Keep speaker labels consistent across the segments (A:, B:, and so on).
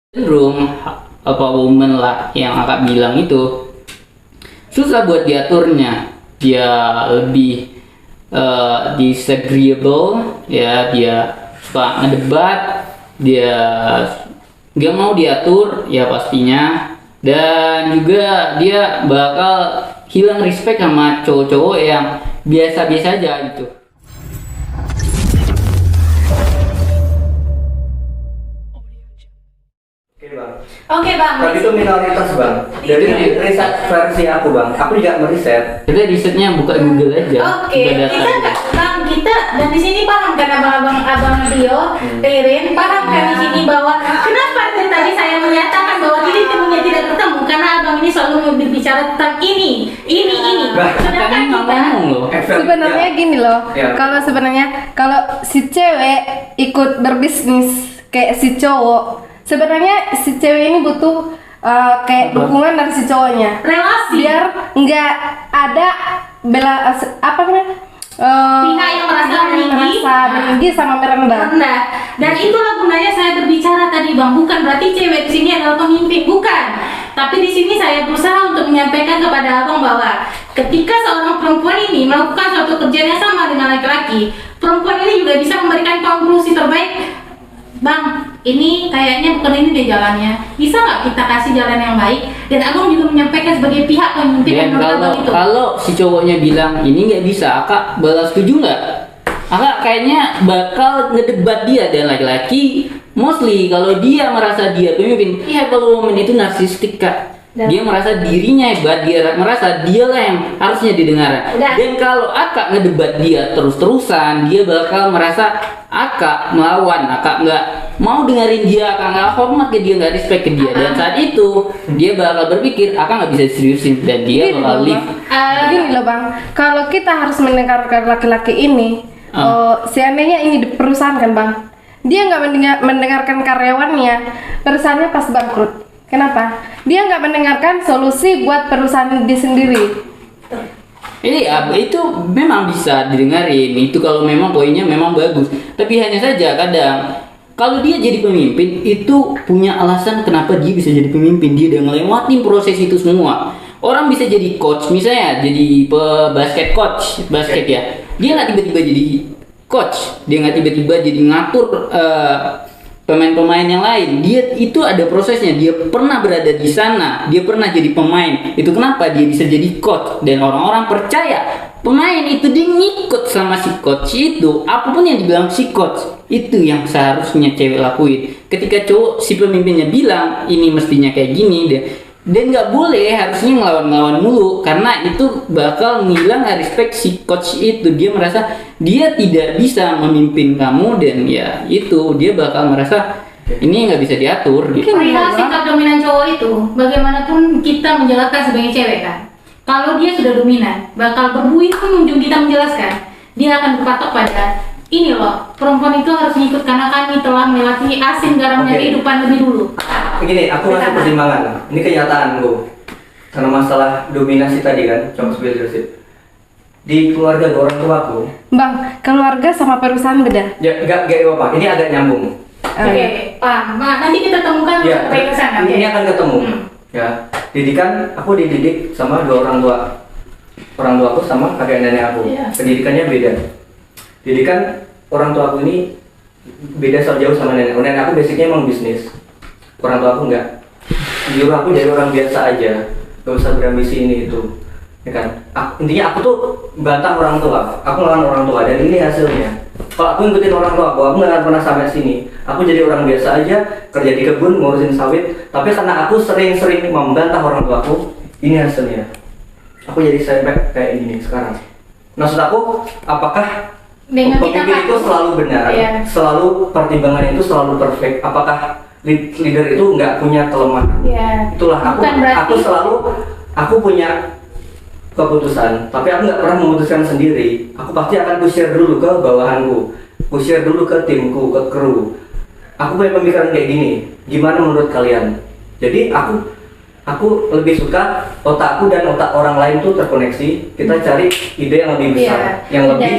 A: cenderung apa woman lah yang Kakak bilang itu susah buat diaturnya. Dia lebih disagreeable ya, dia suka ngedebat, dia nggak mau diatur ya pastinya, dan juga dia bakal hilang respect sama cowok-cowok yang biasa-biasa aja gitu.
B: Oke bang.
C: Tapi itu minoritas bang. Jadi riset versi aku bang. Aku juga meriset.
A: Kita risetnya buka Google aja.
B: Oke,
A: buka data
B: kita
A: aja.
B: bang, kita dan di sini paham kan abang Rio, Ririn paham kan di sini bahwa kenapa tadi saya menyatakan bahwa ini temunya tidak ketemu karena abang ini selalu berbicara tentang ini. Sedangkan
A: Kami nggak
B: kita
A: ngomong loh.
D: Sebenarnya gini loh,
C: Ya.
D: kalau si cewek ikut berbisnis kayak si cowok, sebenarnya si cewek ini butuh kayak dukungan dari si cowoknya,
B: relasi
D: biar nggak ada apa namanya
B: pihak yang merasa
D: meninggi sama merendah.
B: rendah. Dan itulah gunanya saya berbicara tadi bang, bukan berarti cewek di sini adalah pemimpin, bukan. Tapi di sini saya berusaha untuk menyampaikan kepada abang bahwa ketika seorang perempuan ini melakukan suatu kerjaan yang sama dengan laki-laki, perempuan ini juga bisa memberikan konklusi terbaik. Bang, ini kayaknya bukan ini deh jalannya. Bisa nggak kita kasih jalan yang baik? Dan abang juga menyampaikan sebagai pihak pemimpin
A: Dan
B: menurut abang itu.
A: kalau si cowoknya bilang ini nggak bisa, Akak balas setuju nggak? Akak kayaknya bakal ngedebat dia, dan laki-laki mostly kalau dia merasa dia pemimpin, ya kalau woman itu narsistik Kak. Dia merasa dirinya hebat, dia merasa dialah yang harusnya didengar. Dan kalau Akak ngedebat dia terus-terusan, dia bakal merasa Akak melawan, Akak nggak mau dengerin dia, Akak nggak hormat ke dia, nggak respect ke dia. Dan saat itu dia bakal berpikir Akak nggak bisa seriusin, dan dia
D: Gini
A: bakal
D: loh,
A: leave.
D: Gini loh bang, kalau kita harus mendengarkan laki-laki ini, seandainya ini di perusahaan kan bang, dia nggak mendengarkan karyawannya, perusahaannya pas bangkrut. Kenapa? Dia nggak mendengarkan solusi buat perusahaan dia sendiri.
A: Iya, itu memang bisa didengarin. Itu kalau memang poinnya memang bagus. Tapi hanya saja kadang kalau dia jadi pemimpin itu punya alasan kenapa dia bisa jadi pemimpin. Dia udah ngelewatin proses itu semua. Orang bisa jadi coach, misalnya jadi basket coach, basket ya. Dia nggak tiba-tiba jadi coach. Dia nggak tiba-tiba jadi ngatur pemain-pemain yang lain. Dia itu ada prosesnya. Dia pernah berada di sana. Dia pernah jadi pemain. Itu kenapa dia bisa jadi coach, dan orang-orang percaya pemain itu dia ngikut sama si coach itu. Apapun yang dibilang si coach itu yang seharusnya cewek lakuin. Ketika cowok si pemimpinnya bilang ini mestinya kayak gini, dan nggak boleh harusnya ngelawan-ngelawan mulu, karena itu bakal ngilang respect si coach itu. Dia merasa dia tidak bisa memimpin kamu, dan ya itu dia bakal merasa ini nggak bisa diatur gitu.
B: Perihal sikap dominan cowok itu, bagaimanapun kita menjelaskan sebagai cewek kan, kalau dia sudah dominan, bakal berbuih pengunjung kita menjelaskan, dia akan berpatok pada ini loh, perempuan itu harus ngikut karena kami telah melewati asin garamnya kehidupan lebih dulu.
C: Begini, aku masih pertimbangan. Ini kenyataanku. Karena masalah dominasi tadi kan, toxic leadership. Di keluarga orang tuaku.
D: Bang, keluarga sama perusahaan beda.
C: Ya, enggak apa-apa. Ini agak nyambung.
B: Oke, paham. Nah, nanti kita temukan
C: Ya,
B: sampai ke sana.
C: ini akan ketemu.
B: Hmm.
C: Ya, didikan aku dididik sama dua orang tua. Orang tuaku sama kakek nenek aku.
B: Iya.
C: Pendidikannya beda. Didikan orang tua aku ini beda jauh sama nenek. Nenek aku basicnya emang bisnis. Orang tua aku enggak. Nyuruh aku jadi orang biasa aja. Gak usah berambisi ini itu. Ya kan? Intinya aku tuh bantah orang tua. Aku ngelawan orang tua, dan ini hasilnya. Kalau aku ngikutin orang tua aku nggak akan pernah sampai sini. Aku jadi orang biasa aja, kerja di kebun, ngurusin sawit. Tapi karena aku sering-sering membantah orang tua aku, ini hasilnya. Aku jadi setback kayak gini sekarang. Maksud aku, apakah
B: Dengan kita
C: pemimpin itu selalu benar,
B: Iya.
C: selalu pertimbangan itu selalu perfect? Apakah leader itu nggak punya kelemahan?
B: Ya.
C: Itulah aku.
B: Bukan berarti-
C: Aku punya keputusan, tapi aku nggak pernah memutuskan sendiri. Aku pasti akan share dulu ke bawahanku, share dulu ke timku, ke kru. Aku punya pemikiran kayak gini. Gimana menurut kalian? Jadi aku lebih suka otakku dan otak orang lain tuh terkoneksi. Kita cari ide yang lebih besar,
B: Iya.
C: yang lebih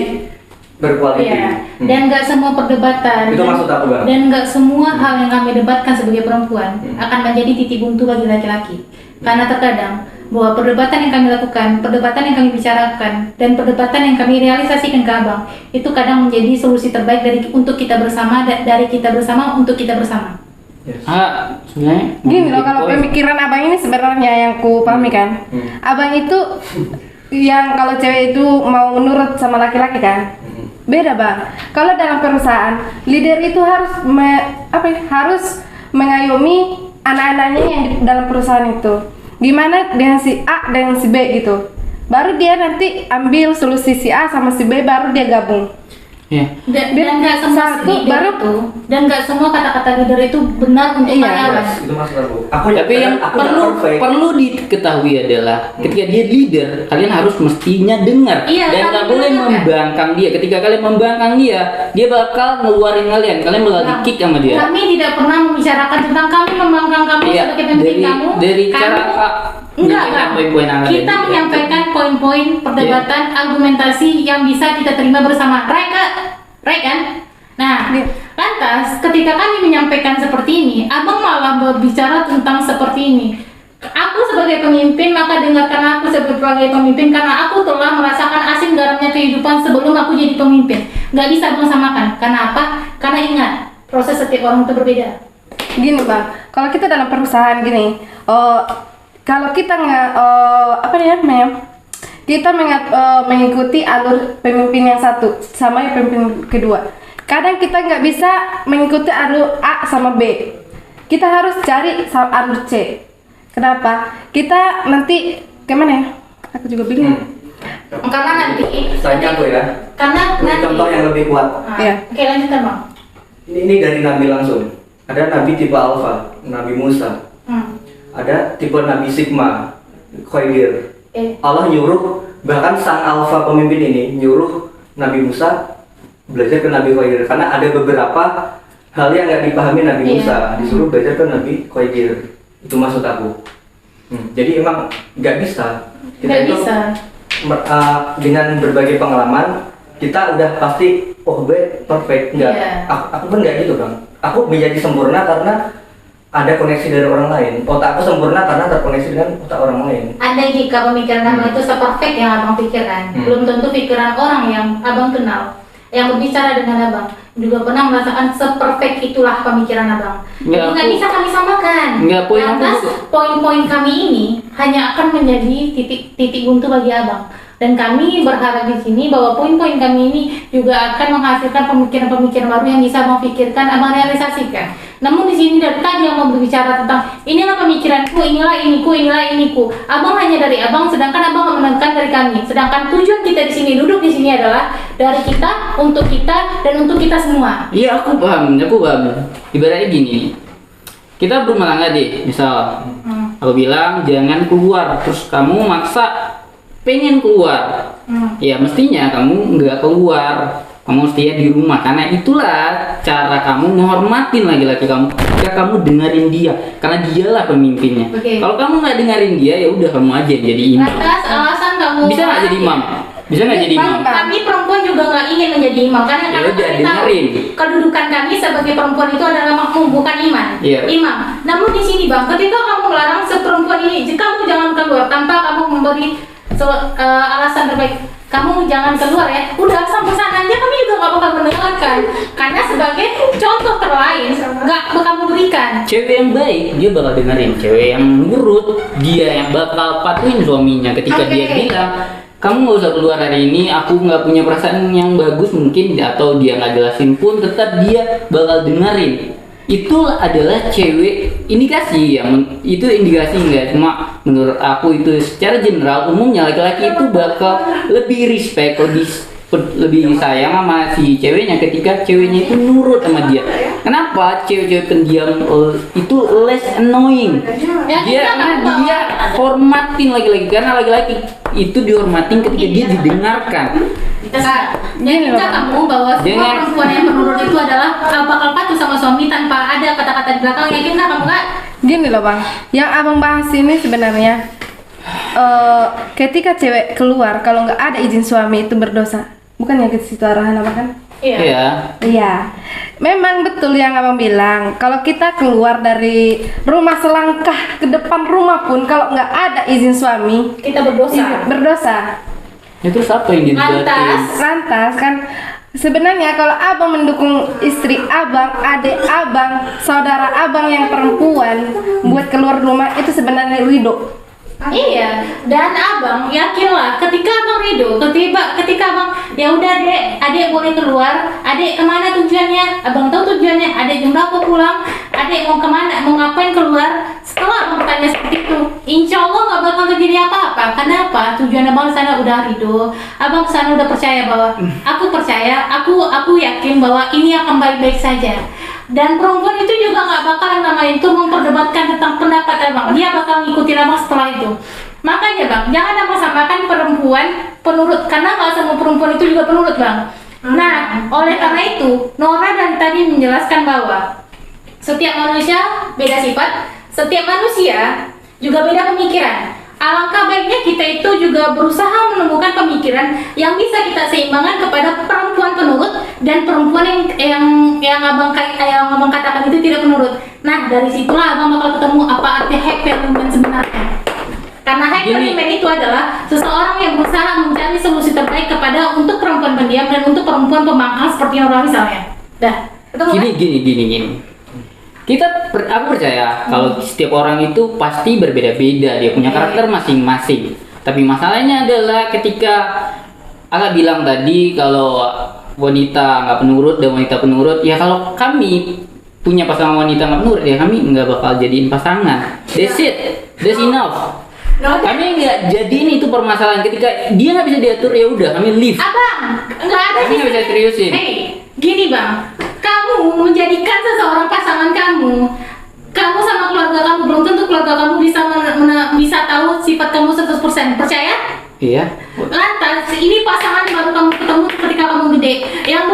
C: berkualitas.
B: Iya. Dan nggak semua perdebatan.
C: Itu maksud aku, Bang.
B: Dan nggak semua hal yang kami debatkan sebagai perempuan akan menjadi titik buntu bagi laki-laki. Karena terkadang bahwa perdebatan yang kami lakukan, perdebatan yang kami bicarakan, dan perdebatan yang kami realisasikan ke abang itu kadang menjadi solusi terbaik untuk kita bersama, dari kita bersama untuk kita bersama.
C: Yes.
A: Sebenarnya
D: Gini loh, kalau pemikiran abang ini sebenarnya yang ku pahami kan, abang itu yang kalau cewek itu mau menurut sama laki-laki kan, beda bang. Kalau dalam perusahaan, leader itu harus harus mengayomi anak-anaknya yang di dalam perusahaan itu. Gimana dengan si A dengan si B gitu. Baru dia nanti ambil solusi si A sama si B, baru dia gabung.
A: ya.
B: Dan nggak semua
D: Satu,
B: leader
D: baru-
B: itu, dan nggak semua kata-kata leader itu benar untuk
D: Iya.
B: karyawan.
C: Yes, itu maksud aku.
A: Tapi yang
C: aku
A: perlu diketahui adalah ketika dia leader, kalian harus mestinya dengar
B: Iya,
A: dan
B: kami
A: nggak boleh
B: dengar.
A: membangkang dia. Ketika kalian membangkang dia bakal ngeluarin kalian bakal
B: Nah,
A: di-kick sama dia.
B: Kami tidak pernah membicarakan tentang kami membangkang kamu
A: Iya,
B: sebagai pemimpin kamu.
A: dari
B: Kamu-
A: cara
B: enggak,
A: menyampaikan poin-poin yang ada
B: kita
A: di-
B: menyampaikan poin-poin perdebatan, argumentasi yang bisa kita terima bersama. Right kan? Nah, lantas ketika kami menyampaikan seperti ini, abang malah berbicara tentang seperti ini. Aku sebagai pemimpin, maka dengarkan aku sebagai pemimpin karena aku telah merasakan asin garamnya kehidupan sebelum aku jadi pemimpin. Gak bisa abang samakan. Karena apa? Karena ingat, proses setiap orang itu berbeda.
D: Gini bang, kalau kita dalam perusahaan gini, kalau kita nggak kita mengikuti alur pemimpin yang satu sama yang pemimpin kedua. Kadang kita nggak bisa mengikuti alur A sama B. Kita harus cari alur C. Kenapa? Kita nanti kemana ya? Aku juga bingung.
B: Karena nanti,
C: Tanya aku ya.
B: karena
C: Beri
B: nanti.
C: contoh yang lebih kuat.
D: Iya.
B: Oke, lanjutkan bang.
C: Ini dari Nabi langsung. Ada Nabi tipe Alpha, Nabi Musa. Ada tipe Nabi Sigma, Khoidir. Allah nyuruh, bahkan sang Alpha pemimpin ini nyuruh Nabi Musa belajar ke Nabi Khoidir karena ada beberapa hal yang nggak dipahami Nabi
B: Iya.
C: Musa, disuruh belajar ke Nabi Khoidir. Itu maksud aku. Jadi emang nggak bisa.
B: Nggak bisa.
C: Dengan berbagai pengalaman kita udah pasti gue perfect nggak.
B: Iya.
C: Aku pun nggak gitu bang. Aku menjadi sempurna karena ada koneksi dari orang lain. Otakku sempurna karena terkoneksi dengan otak orang lain.
B: Andai jika pemikiran abang itu seperfect yang abang pikirkan, belum tentu pikiran orang yang abang kenal, yang berbicara dengan abang, juga pernah merasakan seperfect itulah pemikiran abang.
A: Nggak,
B: Jadi nggak
A: aku-
B: bisa kami samakan.
A: Nggak, poin aku
B: Lantas
A: juga.
B: poin-poin kami ini hanya akan menjadi titik buntu bagi abang. Dan kami berharap di sini bahwa poin-poin kami ini juga akan menghasilkan pemikiran-pemikiran baru yang bisa abang pikirkan, abang realisasikan. Namun di sini dari tadi yang mau berbicara tentang inilah pemikiranku, inilah iniku. Abang hanya dari abang, sedangkan abang menekan dari kami. Sedangkan tujuan kita di sini duduk di sini adalah dari kita, untuk kita, dan untuk kita semua.
A: Iya, aku paham. Ibaratnya gini, kita berumah tangga deh, misal aku bilang jangan keluar, terus kamu maksa pengen keluar. Ya mestinya kamu nggak keluar, kamu mestinya di rumah, karena itulah cara kamu menghormatin laki-laki kamu. Ketika kamu dengerin dia, karena dialah pemimpinnya.
B: Oke.
A: Kalau kamu nggak dengerin dia, ya udah kamu aja yang jadi imam.
B: Lantas alasan kamu
A: Bisa nggak jadi imam? Bisa nggak jadi imam?
B: Kami perempuan juga nggak ingin menjadi imam karena
A: Ya
B: kami
A: udah,
B: tahu
A: dengerin.
B: kedudukan kami sebagai perempuan itu adalah makmum bukan iman.
A: Iya.
B: Imam. Namun di sini bang, ketika kamu melarang seperempuan ini, jika kamu jangan keluar tanpa kamu memberi alasan terbaik, kamu jangan keluar ya. Udah sampai sana aja kami juga nggak bakal mendengarkan karena sebagai contoh terlain nggak bakal memberikan.
A: Cewek yang baik, dia bakal dengerin. Cewek yang nurut, dia yang bakal patuhin suaminya ketika
B: Oke.
A: dia bilang, kamu nggak usah keluar hari ini, aku nggak punya perasaan yang bagus mungkin, atau dia nggak jelasin pun, tetap dia bakal dengerin. Itu adalah cewek indikasi itu indikasi nggak cuma menurut aku, itu secara general umumnya laki-laki itu bakal lebih respect, lebih sayang sama si ceweknya ketika ceweknya itu nurut sama dia. Kenapa cewek-cewek pendiam itu less annoying?
B: Ya,
A: Dia
B: kita
A: karena
B: nggak
A: dia hormatin laki-laki, karena laki-laki itu dihormatin ketika dia didengarkan.
B: Jadi kamu bahwa semua
A: Jangan.
B: perempuan yang menurut itu adalah bakal patuh sama suami tanpa ada kata-kata di belakang. Yakin nggak kamu kak?
D: Gini loh bang, yang abang bahas ini sebenarnya ketika cewek keluar kalau nggak ada izin suami itu berdosa. Bukannya ke situ arahan apa kan?
B: Iya.
A: Iya.
D: Iya, memang betul yang abang bilang. Kalau kita keluar dari rumah selangkah ke depan rumah pun, kalau nggak ada izin suami,
B: Kita berdosa.
D: berdosa.
A: Ya terus apa yang didebatin?
D: Lantas kan, sebenarnya kalau abang mendukung istri abang, adik abang, saudara abang yang perempuan buat keluar rumah, itu sebenarnya ridho.
B: Iya, dan abang yakinlah ketika abang ridho, ketika abang ya udah adek boleh keluar, adek kemana tujuannya, abang tahu tujuannya, adek jam berapa pulang, adek mau kemana, mau ngapain keluar, setelah abang bertanya seperti itu, insya Allah nggak bakal terjadi apa-apa. Kenapa? Tujuan abang di sana udah ridho, abang ke sana udah percaya bahwa aku yakin bahwa ini akan baik-baik saja. Dan perempuan itu juga nggak bakal namanya itu memperdebatkan tentang pendapat abang, dia bakal ngikutin abang setelah itu. Makanya bang, jangan abang samakan perempuan penurut, karena nggak semua perempuan itu juga penurut bang. Nah, oleh karena itu Nora dan tadi menjelaskan bahwa setiap manusia beda sifat, setiap manusia juga beda pemikiran. Alangkah baiknya kita itu juga berusaha menemukan pemikiran yang bisa kita seimbangkan kepada perempuan penurut dan perempuan yang abang katakan itu tidak penurut. Nah, dari situlah abang bakal ketemu apa arti happy woman sebenarnya. Karena happy woman itu adalah seseorang yang berusaha mencari solusi terbaik kepada untuk perempuan pendiam dan untuk perempuan pembangkang seperti Nora misalnya. Dah, ketemu kan?
A: Gini. Aku percaya kalau setiap orang itu pasti berbeda-beda, dia punya karakter masing-masing. Tapi masalahnya adalah ketika Akak bilang tadi kalau wanita nggak penurut dan wanita penurut, ya kalau kami punya pasangan wanita nggak penurut, ya kami nggak bakal jadiin pasangan. That's it, that's enough. Kami nggak jadiin itu permasalahan. Ketika dia nggak bisa diatur, ya udah kami leave.
B: Abang, nggak ada
A: Kami nggak bisa seriusin.
B: Gini bang, kamu menjadikan seseorang pasangan kamu sama keluarga kamu, belum tentu keluarga kamu bisa tahu sifat kamu 100%. Percaya?
A: Iya.
B: Lantas ini pasangan baru kamu ketemu ketika kamu gede, yang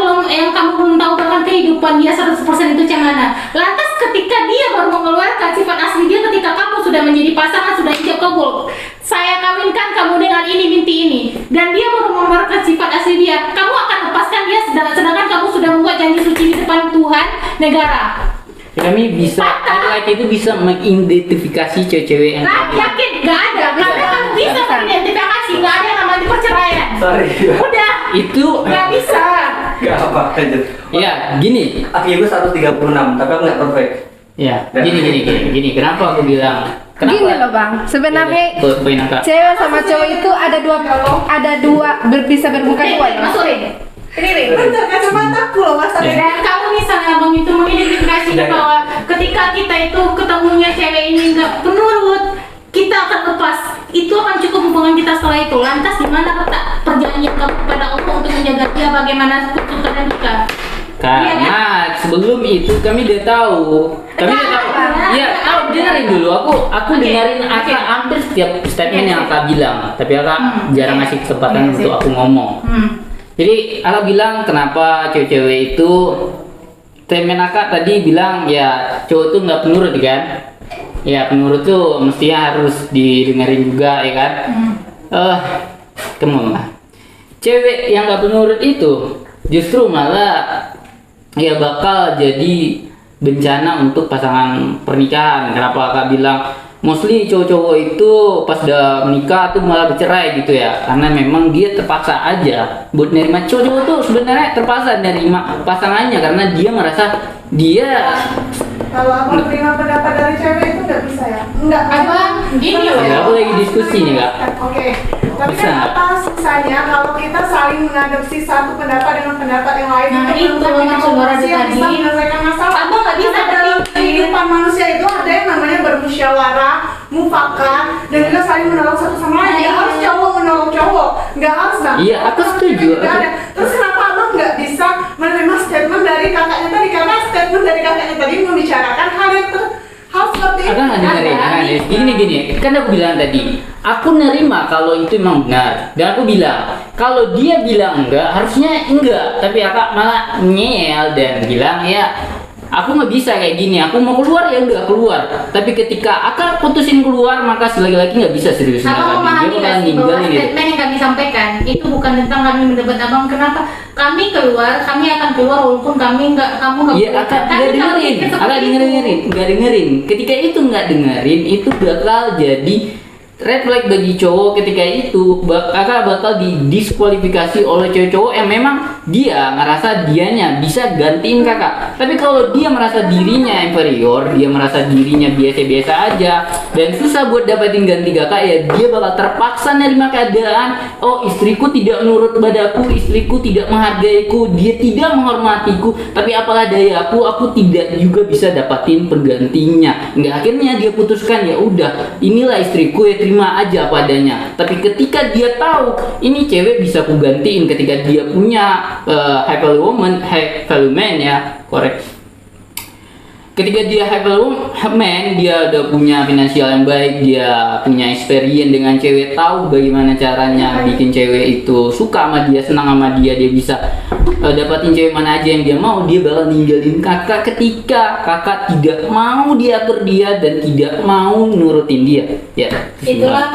B: kamu belum tahu bahkan kehidupan dia 100% itu macam mana. Lantas ketika dia baru mengeluarkan sifat asli dia, ketika kamu sudah menjadi pasangan, sudah ijab kabul, saya kawinkan kamu dengan ini binti ini, dan dia baru mengeluarkan sifat asli dia, kamu akan lepaskan dia sedangkan kamu sudah membuat janji suci di depan Tuhan negara.
A: Kami bisa, laki-laki itu bisa mengidentifikasi cewek-cewek yang
B: Nah, yakin? Gak ada. Karena kamu bisa mengidentifikasi, gak ada yang namanya perceraian.
C: Sorry.
B: Udah.
A: itu.
B: Gak bisa.
C: Gak apa, lanjut.
A: Ya, gini.
C: Aki gue 136, tapi aku nggak perfect.
A: Ya, gini. Kenapa aku bilang? Kenapa?
D: Gini loh bang, sebenarnya
A: Poin Akak.
D: cewek sama cowok itu ada dua bisa bermuka dua ya.
B: Masukin. Ini Rin.
E: Bentar, kacamataku loh mas.
B: Dan kalau misalnya abang itu mengidentifikasi bahwa ketika kita itu ketemunya cewek ini nggak penurut, kita akan lepas. Itu akan cukup hubungan kita setelah itu. Lantas di mana letak perjanjian kamu kepada Allah untuk menjaga dia bagaimana suka dan duka?
A: Karena sebelum itu kami udah tahu. Iya, tahu dengerin dulu. Aku dengerin Akak hampir setiap statement yang Akak bilang. Tapi Akak jarang ngasih kesempatan untuk aku ngomong. Jadi Akak bilang kenapa cewek-cewek itu, temen Akak tadi bilang ya cowok tuh nggak penurut kan? Ya penurut tuh mestinya harus didengerin juga ya kan? Come on lah. Cewek yang nggak penurut itu justru malah ya bakal jadi bencana untuk pasangan pernikahan. Kenapa Akak bilang mostly cowok-cowok itu pas udah menikah tuh malah bercerai gitu ya, karena memang dia terpaksa aja buat nerima. Cowok-cowok tuh sebenarnya terpaksa nerima pasangannya karena dia merasa dia
E: Kalau abang terima pendapat dari cewek itu nggak bisa ya? Nggak.
B: Abang, gini loh.
A: ya, aku lagi diskusi nih Kak.
E: Oke. Tapi
A: Bisa.
E: kan apa susahnya kalau kita saling mengadopsi satu pendapat dengan pendapat yang lain
B: Nah,
E: untuk
B: itu
E: menyelesaikan
B: maksud Nora
E: solusi yang
B: tadi.
E: bisa menyelesaikan masalah.
B: Abang nggak bisa
E: Karena dalam kehidupan manusia itu ada yang namanya bermusyawarah, mufakat, dan juga saling menolong satu sama lain. Nggak harus cowok menolong cowok, nggak harus bang.
A: Iya, aku setuju.
E: Nggak ada. Terus kenapa abang nggak bisa menerima statement dari kakaknya tadi? Karena statement dari kakaknya tadi membicarakan hal yang hal seperti itu.
A: Akak nggak dengerin, Akak gini. Kan aku bilang tadi, aku nerima kalau itu emang benar. Dan aku bilang, kalau dia bilang enggak, harusnya enggak. Tapi Akak malah ngeyel dan bilang ya aku nggak bisa kayak gini, aku mau keluar ya udah keluar. Tapi ketika akak putusin keluar, maka si laki-laki nggak bisa seriusin
B: Abang
A: akak, dia
B: memahami
A: bakal
B: nggak sih bahwa
A: ninggalin gitu.
B: statement yang kami sampaikan itu bukan tentang kami mendebat abang. Kenapa kami keluar, kami akan keluar walaupun kamu nggak
A: Iya,
B: boleh.
A: akak
B: Kami
A: nggak dengerin,
B: pikir seperti
A: akak
B: itu.
A: nggak dengerin. Ketika itu nggak dengerin, itu bakal jadi red flag bagi cowok. Ketika itu kakak bakal didiskualifikasi oleh cowok-cowok yang memang dia ngerasa dianya bisa gantiin kakak. Tapi kalau dia merasa dirinya inferior, dia merasa dirinya biasa-biasa aja dan susah buat dapetin ganti kakak, ya dia bakal terpaksa nerima keadaan. Oh, istriku tidak menurut padaku, istriku tidak menghargaiku, dia tidak menghormatiku, tapi apalah daya aku tidak juga bisa dapatin penggantinya. Nggak, akhirnya dia putuskan, ya udah inilah istriku, ya terima aja apa adanya. Tapi ketika dia tahu ini cewek bisa ku gantiin, ketika dia punya high value man ya, korek. Ketika dia high value man, dia udah punya finansial yang baik, dia punya experience dengan cewek, tahu bagaimana caranya bikin cewek itu suka sama dia, senang sama dia, dia bisa dapatin cewek mana aja yang dia mau. Dia bakal ninggalin kakak ketika kakak tidak mau diatur dia dan tidak mau nurutin dia. Ya,
B: Itulah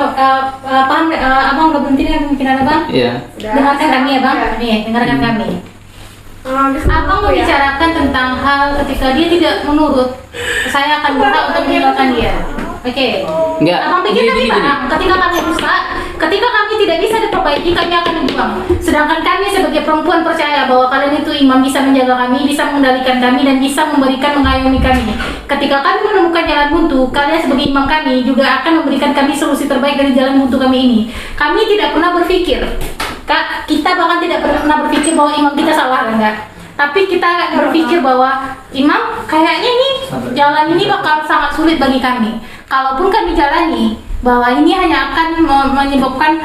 B: paham abang udah berhenti dengan pemikiran abang.
A: ya.
B: Dengarkan kami ya bang, nih dengarkan kami. Abang membicarakan tentang hal ketika dia tidak menurut, saya akan berusaha untuk meninggalkan dia. Oke.
A: Enggak,
B: Abang pikir kami
A: gini.
B: paham. Ketika kami berusaha, ketika kami tidak bisa diperbaiki, kami akan dibuang. Sedangkan kami sebagai perempuan percaya bahwa kalian itu imam, bisa menjaga kami, bisa mengendalikan kami, dan bisa memberikan mengayomi kami. Ketika kami menemukan jalan buntu, kalian sebagai imam kami juga akan memberikan kami solusi terbaik dari jalan buntu kami ini. Kami tidak pernah berpikir, Kak, kita bahkan tidak pernah berpikir bahwa imam kita salah, enggak. Tapi kita akan berpikir bahwa imam kayaknya ini jalan ini bakal sangat sulit bagi kami. Kalaupun kami jalani, bahwa ini hanya akan menyebabkan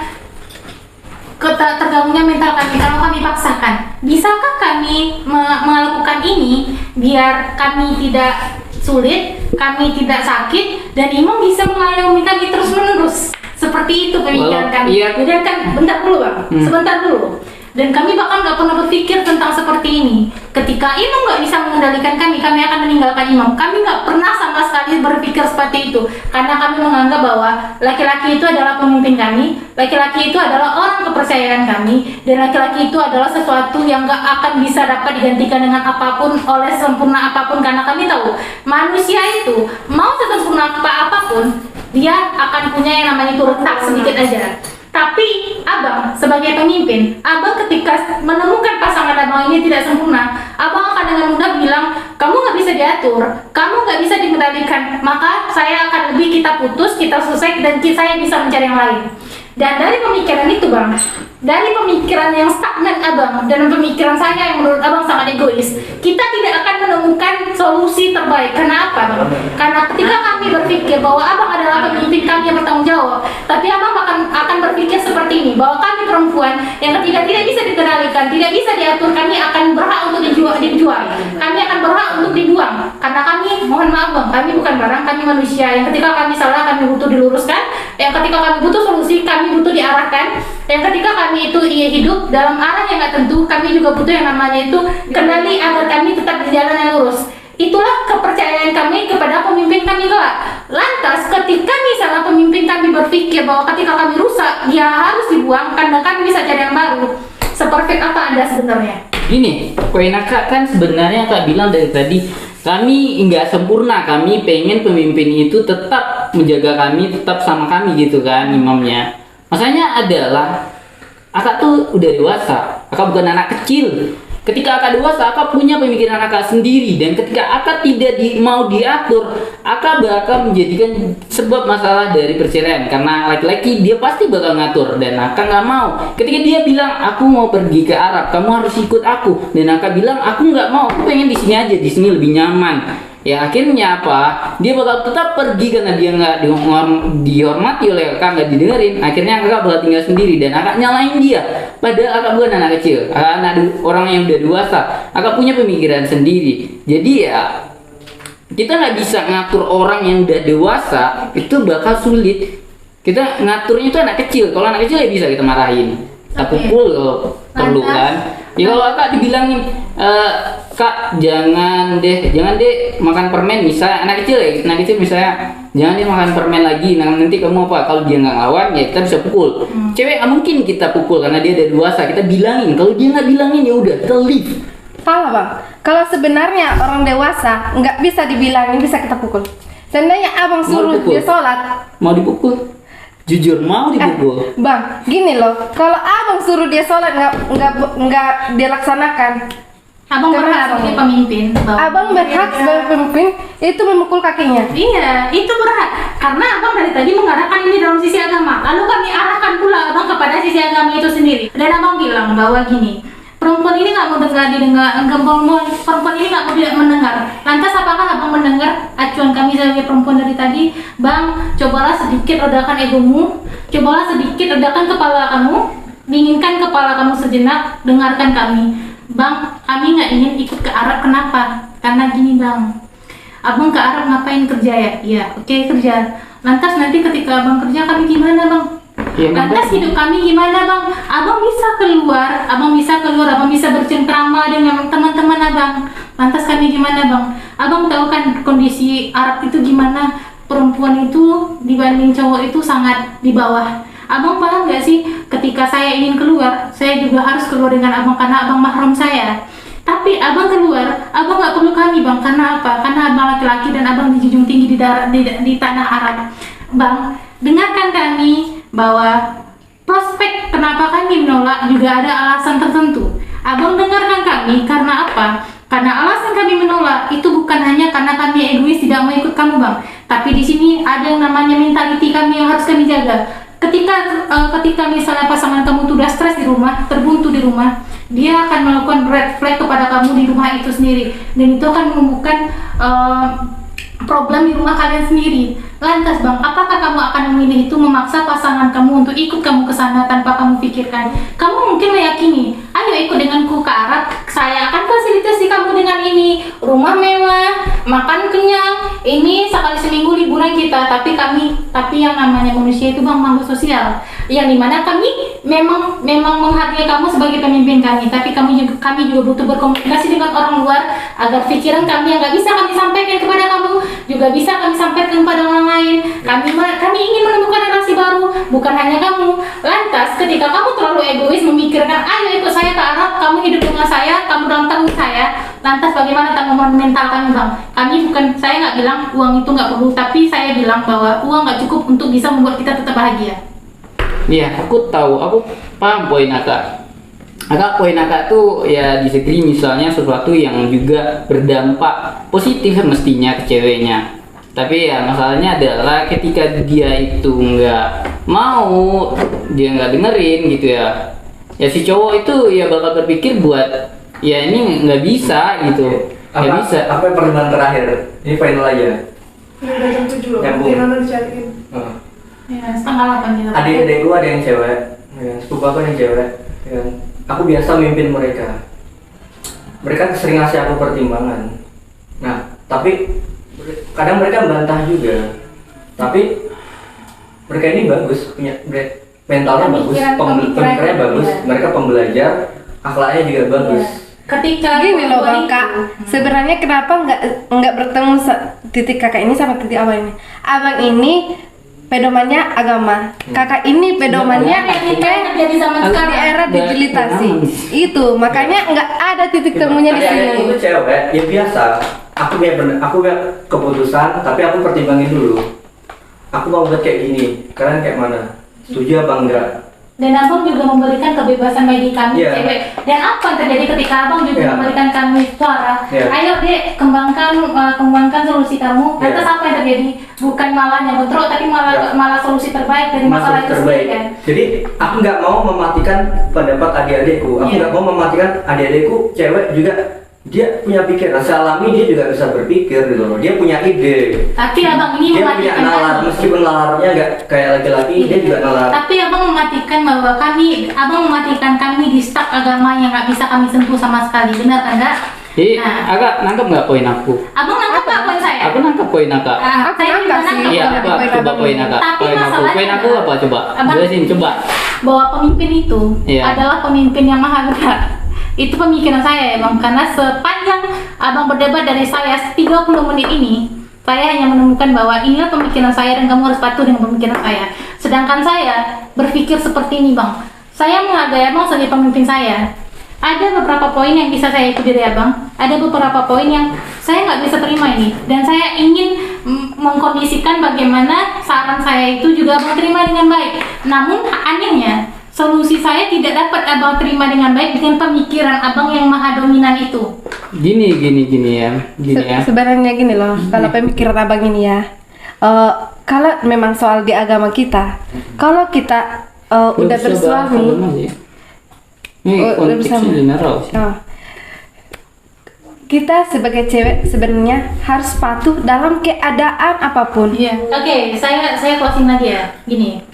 B: terganggunya mental kami kalau kami paksakan. Bisakah kami melakukan ini biar kami tidak sulit, kami tidak sakit, dan imam bisa mengayomi kami terus menerus? Seperti itu pemikiran kami.
A: Iya,
B: Dan kan, bentar dulu bang, sebentar dulu. Dan kami bahkan nggak pernah berpikir tentang seperti ini. Ketika imam nggak bisa mengendalikan kami akan meninggalkan imam. Kami nggak pernah sama sekali berpikir seperti itu, karena kami menganggap bahwa laki-laki itu adalah pemimpin kami, laki-laki itu adalah orang kepercayaan kami, dan laki-laki itu adalah sesuatu yang nggak akan bisa dapat digantikan dengan apapun, oleh sempurna apapun, karena kami tahu manusia itu mau sesempurna apapun, dia akan punya yang namanya itu retak sedikit aja. Tapi abang sebagai pemimpin, abang ketika menemukan pasangan abang ini tidak sempurna, abang akan dengan mudah bilang, kamu nggak bisa diatur, kamu nggak bisa dikendalikan, maka saya akan lebih kita putus, kita selesai, dan saya bisa mencari yang lain. Dan dari pemikiran itu bang, dari pemikiran yang stagnan abang dan pemikiran saya yang menurut abang sangat egois, kita tidak akan menemukan solusi terbaik. Karena apa bang? Karena ketika kami berpikir bahwa abang adalah pemimpin kami yang bertanggung jawab, tapi abang akan berpikir seperti ini, bahwa kami perempuan yang ketika tidak bisa dikendalikan, tidak bisa diatur, kami akan berhak untuk dijual, kami akan berhak untuk dibuang, karena kami, mohon maaf bang, kami bukan barang, kami manusia yang ketika kami salah kami butuh diluruskan, yang ketika kami butuh solusi kami butuh diarahkan, yang ketika kami itu ingin hidup dalam arah yang nggak tentu, kami juga butuh yang namanya itu kendali agar kami tetap di jalan yang lurus. Itulah kepercayaan kami kepada pemimpin kami kelak. Lantas ketika misalnya pemimpin kami berpikir bahwa ketika kami rusak dia harus dibuang karena kami bisa cari yang baru, seperfect apa Anda sebenarnya?
A: Gini, poin akak kan sebenarnya akak bilang dari tadi, kami nggak sempurna, kami pengen pemimpin itu tetap menjaga kami, tetap sama kami gitu kan imamnya. Masalahnya adalah akak tuh udah dewasa, akak bukan anak kecil. Ketika akak dewasa, akak punya pemikiran akak sendiri, dan ketika akak tidak mau diatur, akak bakal menjadikan sebab masalah dari perceraian. Karena laki-laki dia pasti bakal ngatur, dan akak nggak mau. Ketika dia bilang aku mau pergi ke Arab, kamu harus ikut aku, dan akak bilang aku nggak mau, aku pengen di sini aja, di sini lebih nyaman. Ya akhirnya apa? Dia bakal tetap pergi karena dia nggak dihormati oleh kakak, nggak didengerin. Akhirnya kakak bakal tinggal sendiri dan kakak nyalain dia. Padahal kakak bukan anak kecil, kakak anak orang yang udah dewasa. Kakak punya pemikiran sendiri. Jadi ya kita nggak bisa ngatur orang yang udah dewasa, itu bakal sulit. Kita ngaturnya itu anak kecil. Kalau anak kecil ya bisa kita marahin, kita pukul kalau perlu kan. Ya kalau kak dibilangin, kak jangan deh makan permen, misalnya anak kecil misalnya jangan dia makan permen lagi, nanti kamu apa? Kalau dia nggak ngelawan ya kita bisa pukul. Cewek mungkin kita pukul karena dia udah dewasa, kita bilangin. Kalau dia nggak bilangin ya udah kita leave.
D: Salah bang. Kalau sebenarnya orang dewasa nggak bisa dibilangin, bisa kita pukul. Seandainya abang suruh
A: dipukul?
D: dia sholat,
A: Mau dipukul? Jujur mau dipukul?
D: bang, gini loh. Kalau abang suruh dia sholat nggak dia laksanakan,
B: Abang
D: Karena
B: berhak
D: abang-
B: sebagai pemimpin.
D: abang berhak sebagai pemimpin itu memukul kakinya.
B: Iya, itu berhak. Karena abang dari tadi mengarahkan ini dalam sisi agama. Lalu kami arahkan pula abang kepada sisi agama itu sendiri. Dan abang bilang bahwa gini, perempuan ini nggak mau perempuan ini nggak mau tidak mendengar. Lantas apakah abang mendengar acuan kami sebagai perempuan dari tadi? Bang, cobalah sedikit redakan egomu, cobalah sedikit redakan kepala kamu, dinginkan kepala kamu sejenak, dengarkan kami. Bang, kami nggak ingin ikut ke Arab. Kenapa? Karena gini bang, abang ke Arab ngapain, kerja ya? Iya, oke kerja. Lantas nanti ketika abang kerja kami gimana bang?
A: Ya,
B: Lantas hidup kami gimana bang? Abang bisa keluar, abang bisa bercengkrama dengan teman-teman abang. Lantas kami gimana bang? Abang tahu kan kondisi Arab itu gimana? Perempuan itu dibanding cowok itu sangat di bawah. Abang paham gak sih? Ketika saya ingin keluar, saya juga harus keluar dengan abang karena abang mahram saya. Tapi abang keluar, abang nggak perlu kami bang. Karena apa? Karena abang laki-laki dan abang dijunjung tinggi di tanah Arab. Bang, dengarkan kami bahwa prospek kenapa kami menolak juga ada alasan tertentu. Abang dengarkan kami karena apa? Karena alasan kami menolak itu bukan hanya karena kami egois tidak mau ikut kamu bang. Tapi di sini ada yang namanya mentality kami yang harus kami jaga. Ketika misalnya pasangan kamu tuh udah stres di rumah, terbuntu di rumah, dia akan melakukan red flag kepada kamu di rumah itu sendiri, dan itu akan menumbuhkan problem di rumah kalian sendiri. Lantas bang, apakah kamu akan memilih itu memaksa pasangan kamu untuk ikut kamu ke sana tanpa kamu pikirkan? Kamu mungkin meyakini, ayo ikut denganku ke Arab, saya akan fasilitasi kamu dengan ini, rumah mewah, makan kenyang, ini sekali seminggu liburan kita. Tapi yang namanya manusia itu bang makhluk sosial, yang dimana kami memang menghargai kamu sebagai pemimpin kami, tapi kami juga butuh berkomunikasi dengan orang luar agar pikiran kami yang nggak bisa kami sampaikan kepada kamu juga bisa kami sampaikan kepada orang lain. Kami ingin menemukan relasi baru, bukan hanya kamu. Lantas ketika kamu terlalu egois memikirkan ayo ikut saya ke Arab, kamu hidup dengan saya, kamu dalam tanggung saya, lantas bagaimana tanggungan mental kami bang? Saya nggak bilang uang itu nggak perlu, tapi saya bilang bahwa uang nggak cukup untuk bisa membuat kita tetap bahagia.
A: Iya, aku paham poin akak. Poin akak tuh ya di segi misalnya sesuatu yang juga berdampak positif mestinya ke ceweknya. Tapi ya masalahnya adalah ketika dia itu nggak mau, dia nggak dengerin gitu ya. Ya si cowok itu ya bakal berpikir buat ya ini nggak bisa gitu. Nggak bisa.
C: Apa pertemuan terakhir? Ini final aja.
E: Ini udah jam 7 loh,
C: Nyambung.
E: gimana dicariin?
B: Ya, setengah 8 kita.
C: Adik-adik gua ada yang cewek, ya, sepupu aku yang cewek. Ya. Aku biasa mimpin mereka. Mereka sering ngasih aku pertimbangan. Nah, tapi kadang mereka membantah juga. Tapi mereka ini bagus, punya mentalnya bagus, pemikirannya bagus,
B: iya.
C: mereka pembelajar, akhlaknya juga bagus.
B: Ketika
D: Gini loh bang
B: perempuan
D: kak,
B: itu-
D: sebenarnya kenapa nggak bertemu titik kakak ini sama titik abang ini? Abang ini pedomannya agama, kakak ini pedomannya
B: yang terjadi zaman
D: di
B: sekarang.
D: era digitalisasi. Itu makanya nggak ada titik temunya di
C: Adik-adik
D: sini.
C: itu cewek, ya biasa. Aku punya keputusan, tapi aku pertimbangin dulu. Aku mau buat kayak gini, kalian kayak mana? Setuju apa enggak?
B: Dan abang juga memberikan kebebasan bagi kami
C: Iya.
B: cewek. Dan apa yang terjadi ketika abang juga
C: Iya.
B: memberikan kami suara?
C: Iya.
B: Ayo dek, kembangkan solusi kamu.
C: Iya.
B: Lantas apa yang terjadi? Bukan malah yang kontrol, tapi
C: Iya.
B: malah solusi terbaik dari masalah itu
C: terbaik.
B: sendiri kan?
C: Jadi aku nggak mau mematikan pendapat adik-adikku. Aku
B: Iya.
C: nggak mau mematikan adik-adikku. Cewek juga dia punya pikiran. Secara alami dia juga bisa berpikir gitu loh. Dia punya ide.
B: Tapi abang ini
C: Dia punya
B: mematikan
C: nalar.
B: kami.
C: Meskipun nalarnya nggak kayak laki-laki, dia juga nalar.
B: Tapi abang mematikan kami di staf agama yang nggak bisa kami sentuh sama sekali, benar kan enggak?
A: Jadi
B: Nah.
A: agak nangkep nggak poin aku?
B: Abang nangkap nggak poin saya?
A: Aku nangkep poin akak.
D: Aku
B: Saya
D: nangkap
B: juga
D: sih.
B: nangkap
A: Iya,
B: poin
A: apa?
B: abang.
A: Coba poin akak.
B: Tapi
A: Poin aku.
B: masalahnya
A: Poin aku apa? Coba.
B: Abang-
A: Jelasin coba.
B: Bahwa pemimpin itu
A: Iya.
B: adalah pemimpin yang maha berat. Itu pemikiran saya ya bang, karena sepanjang abang berdebat dari saya 30 menit ini, saya hanya menemukan bahwa inilah pemikiran saya dan kamu harus patuh dengan pemikiran saya. Sedangkan saya berpikir seperti ini bang, saya menghargai abang sebagai pemimpin saya. Ada beberapa poin yang bisa saya ikuti dari abang, ada beberapa poin yang saya nggak bisa terima ini, dan saya ingin mengkondisikan bagaimana saran saya itu juga abang terima dengan baik. Namun anehnya solusi saya tidak dapat abang terima dengan baik dengan pemikiran abang yang maha dominan itu.
A: Gini ya.
D: Sebenarnya gini loh, kalau pemikiran abang ini ya, kalau memang soal di agama kita, kalau kita udah bersuami,
A: ini
D: udah
A: konteksnya
D: bersama.
A: general sih.
D: Kita sebagai cewek sebenarnya harus patuh dalam keadaan apapun.
B: Iya. Oke, saya closing lagi ya. Gini,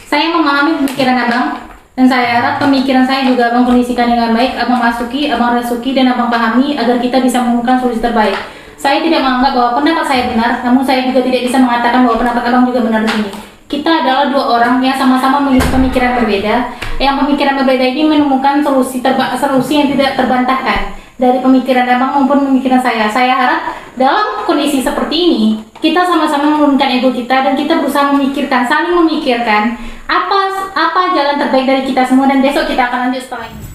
B: saya memahami pemikiran abang dan saya harap pemikiran saya juga abang kondisikan dengan baik, abang masuki, abang resuki dan abang pahami agar kita bisa menemukan solusi terbaik. Saya tidak menganggap bahwa pendapat saya benar, namun saya juga tidak bisa mengatakan bahwa pendapat abang juga benar di sini. Kita adalah dua orang yang sama-sama memiliki pemikiran berbeda. Yang pemikiran berbeda ini menemukan solusi yang tidak terbantahkan dari pemikiran abang maupun pemikiran saya. Saya harap dalam kondisi seperti ini kita sama-sama menurunkan ego kita dan kita berusaha saling memikirkan apa jalan terbaik dari kita semua, dan besok kita akan lanjut setelah ini.